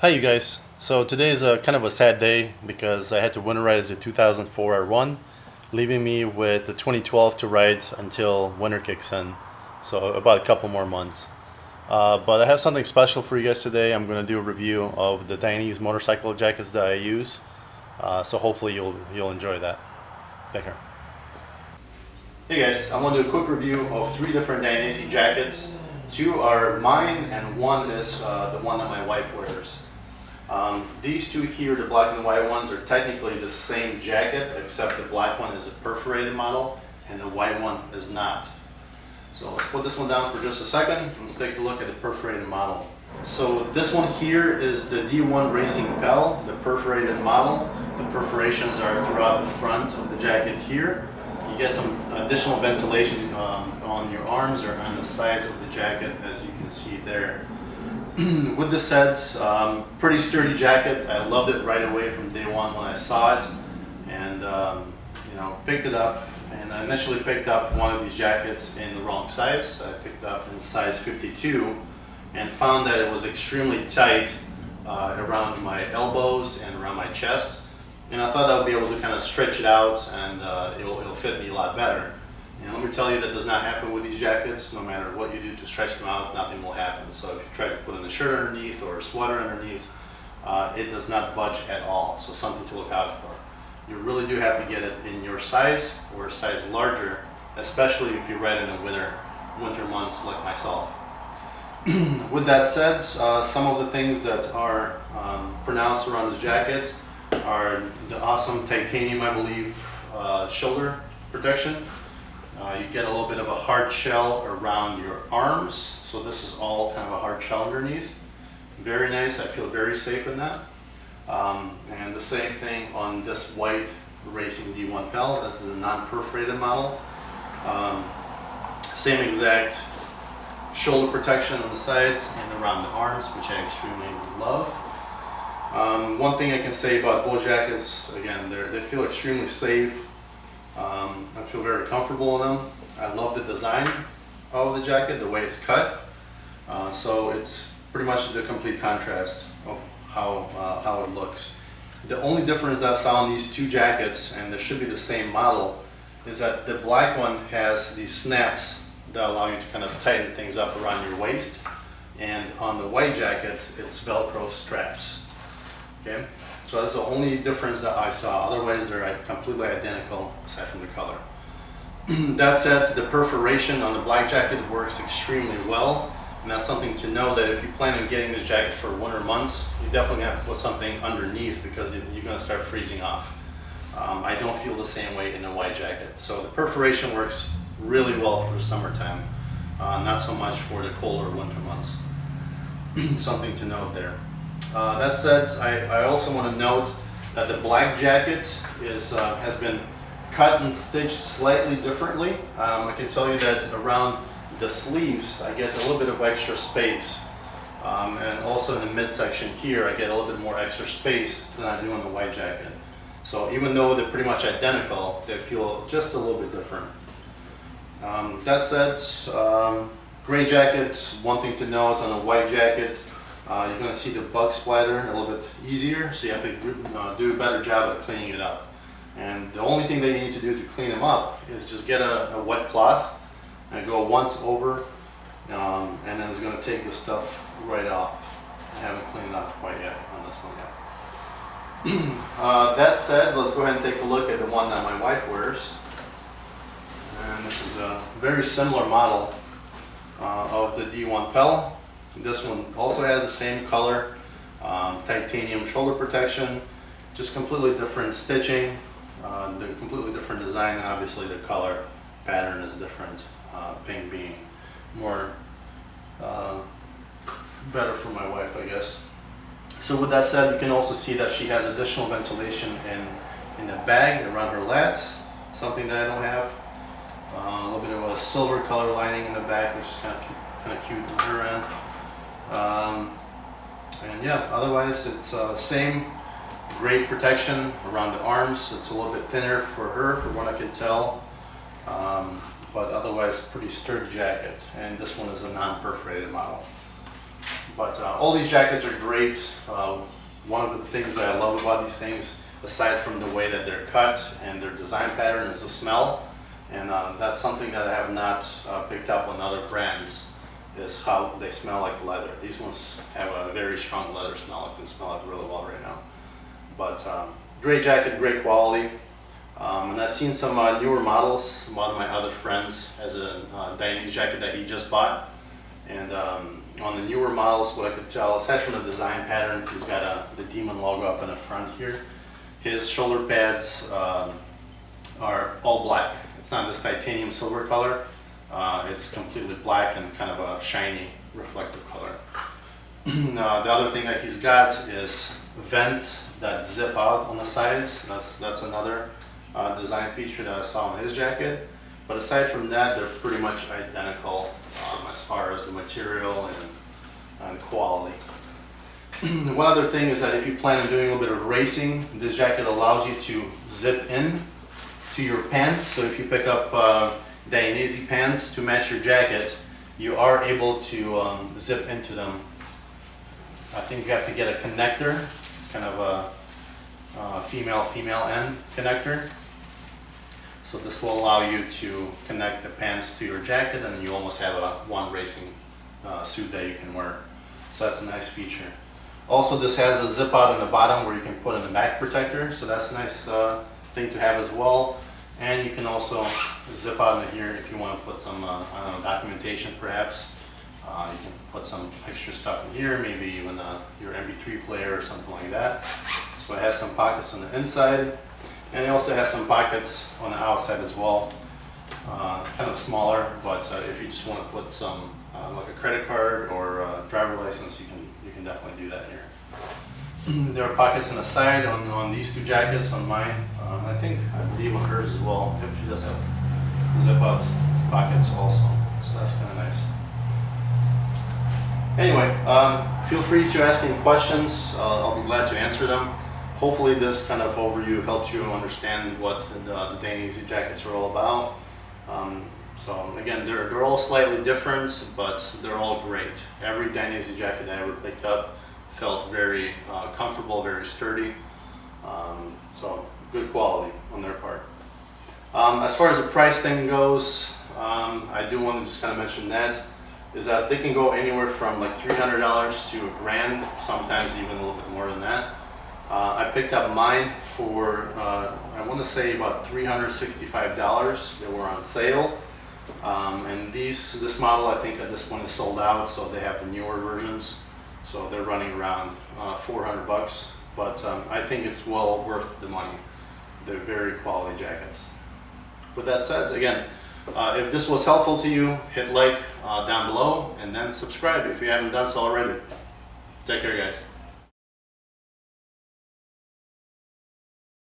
Hi you guys. So today is a kind of a sad day because I had to winterize the 2004 R1, leaving me with the 2012 to ride until winter kicks in. So about a couple more months. But I have something special for you guys today. I'm going to do a review of the Dainese motorcycle jackets that I use. So hopefully you'll enjoy that. Take care. Hey guys, I'm going to do a quick review of 3 different Dainese jackets. 2 are mine and 1 is the one that my wife wears. These 2 here, the black and white ones, are technically the same jacket, except the black one is a perforated model and the white one is not. So let's put this one down for just a second. Let's take a look at the perforated model. So this one here is the D1 Racing Pele, the perforated model. The perforations are throughout the front of the jacket here. You get some additional ventilation on your arms or on the sides of the jacket, as you can see there. With the set, pretty sturdy jacket. I loved it right away from day one when I saw it, and picked it up. And I initially picked up one of these jackets in the wrong size. I picked up in size 52 and found that it was extremely tight around my elbows and around my chest. And I thought I would be able to kind of stretch it out and it'll fit me a lot better. And let me tell you, that does not happen with these jackets. No matter what you do to stretch them out, nothing will happen. So if you try to put in a shirt underneath or a sweater underneath, it does not budge at all. So something to look out for. You really do have to get it in your size or a size larger, especially if you ride in the winter months like myself. With that said, some of the things that are pronounced around this jacket are the awesome titanium, I believe, shoulder protection. You get a little bit of a hard shell around your arms, so this is all kind of a hard shell underneath. Very nice, I feel very safe in that. And the same thing on this white Racing D1 Pele. This is a non-perforated model. Same exact shoulder protection on the sides and around the arms, which I extremely love. One thing I can say about both jackets, again, they feel extremely safe. I feel very comfortable in them. I love the design of the jacket, the way it's cut. So it's pretty much the complete contrast of how it looks. The only difference that I saw in these 2 jackets, and they should be the same model, is that the black one has these snaps that allow you to kind of tighten things up around your waist, and on the white jacket it's Velcro straps. Okay, so that's the only difference that I saw. Otherwise they're completely identical aside from the color. That said, the perforation on the black jacket works extremely well, and that's something to know, that if you plan on getting this jacket for winter months, you definitely have to put something underneath because you're going to start freezing off. I don't feel the same way in a white jacket. So the perforation works really well for the summertime, not so much for the colder winter months. Something to note there. That said, I also want to note that the black jacket has been cut and stitched slightly differently. I can tell you that around the sleeves I get a little bit of extra space, and also in the midsection here I get a little bit more extra space than I do on the white jacket. So even though they're pretty much identical, they feel just a little bit different. That said, gray jackets, one thing to note on a white jacket, you're going to see the bug splatter a little bit easier, so you have to do a better job at cleaning it up. And the only thing that you need to do to clean them up is just get a wet cloth and go once over, and then it's going to take the stuff right off. I haven't cleaned it off quite yet on this one yet. That said, let's go ahead and take a look at the one that my wife wears. And this is a very similar model of the D1 Pele. This one also has the same color, titanium shoulder protection, just completely different stitching, the completely different design, and obviously the color pattern is different, pink being more better for my wife, I guess. So with that said, you can also see that she has additional ventilation in the bag around her lats, something that I don't have. A little bit of a silver color lining in the back, which is kind of cute on her end. And yeah, otherwise it's same great protection around the arms. It's a little bit thinner for her, from what I can tell, but otherwise pretty sturdy jacket. And this one is a non-perforated model. But all these jackets are great one of the things that I love about these things, aside from the way that they're cut and their design pattern, is the smell. And that's something that I have not picked up on other brands, is how they smell like leather. These ones have a very strong leather smell. I can smell it really well right now. But great jacket, great quality. And I've seen some newer models. One of my other friends has a Dainese jacket that he just bought. And on the newer models, what I could tell, aside from the design pattern, he's got the Demon logo up in the front here. His shoulder pads are all black. It's not this titanium silver color. It's completely black and kind of a shiny, reflective color. The other thing that he's got is vents that zip out on the sides. That's another design feature that I saw on his jacket. But aside from that, they're pretty much identical as far as the material and quality. One other thing is that if you plan on doing a little bit of racing, this jacket allows you to zip in to your pants. So if you pick up Dainese pants to match your jacket, you are able to zip into them. I think you have to get a connector. It's kind of a female end connector. So this will allow you to connect the pants to your jacket, and you almost have one racing suit that you can wear. So that's a nice feature. Also, this has a zip out in the bottom where you can put in a back protector. So that's a nice thing to have as well. And you can also zip out into here if you want to put some I don't know, documentation perhaps. You can put some extra stuff in here, maybe even your MP3 player or something like that. So it has some pockets on the inside, and it also has some pockets on the outside as well. Kind of smaller, but if you just want to put some like a credit card or a driver license, you can definitely do that here. There are pockets on the side on these two jackets, on mine. I believe on hers as well. Yep, she does have zip up pockets also, so that's kind of nice. Anyway, feel free to ask any questions. I'll be glad to answer them. Hopefully this kind of overview helps you understand what the Dainese jackets are all about. So again, they're all slightly different, but they're all great. Every Dainese jacket I ever picked up felt very comfortable, very sturdy. So good quality on their part. As far as the price thing goes, I do want to just kind of mention that, is that they can go anywhere from like $300 to $1,000, sometimes even a little bit more than that. I picked up mine for, I want to say about $365. They were on sale. And this model, I think at this point is sold out, so they have the newer versions. So they're running around $400, but I think it's well worth the money. They're very quality jackets. With that said, again, if this was helpful to you, hit like down below and then subscribe if you haven't done so already. Take care, guys.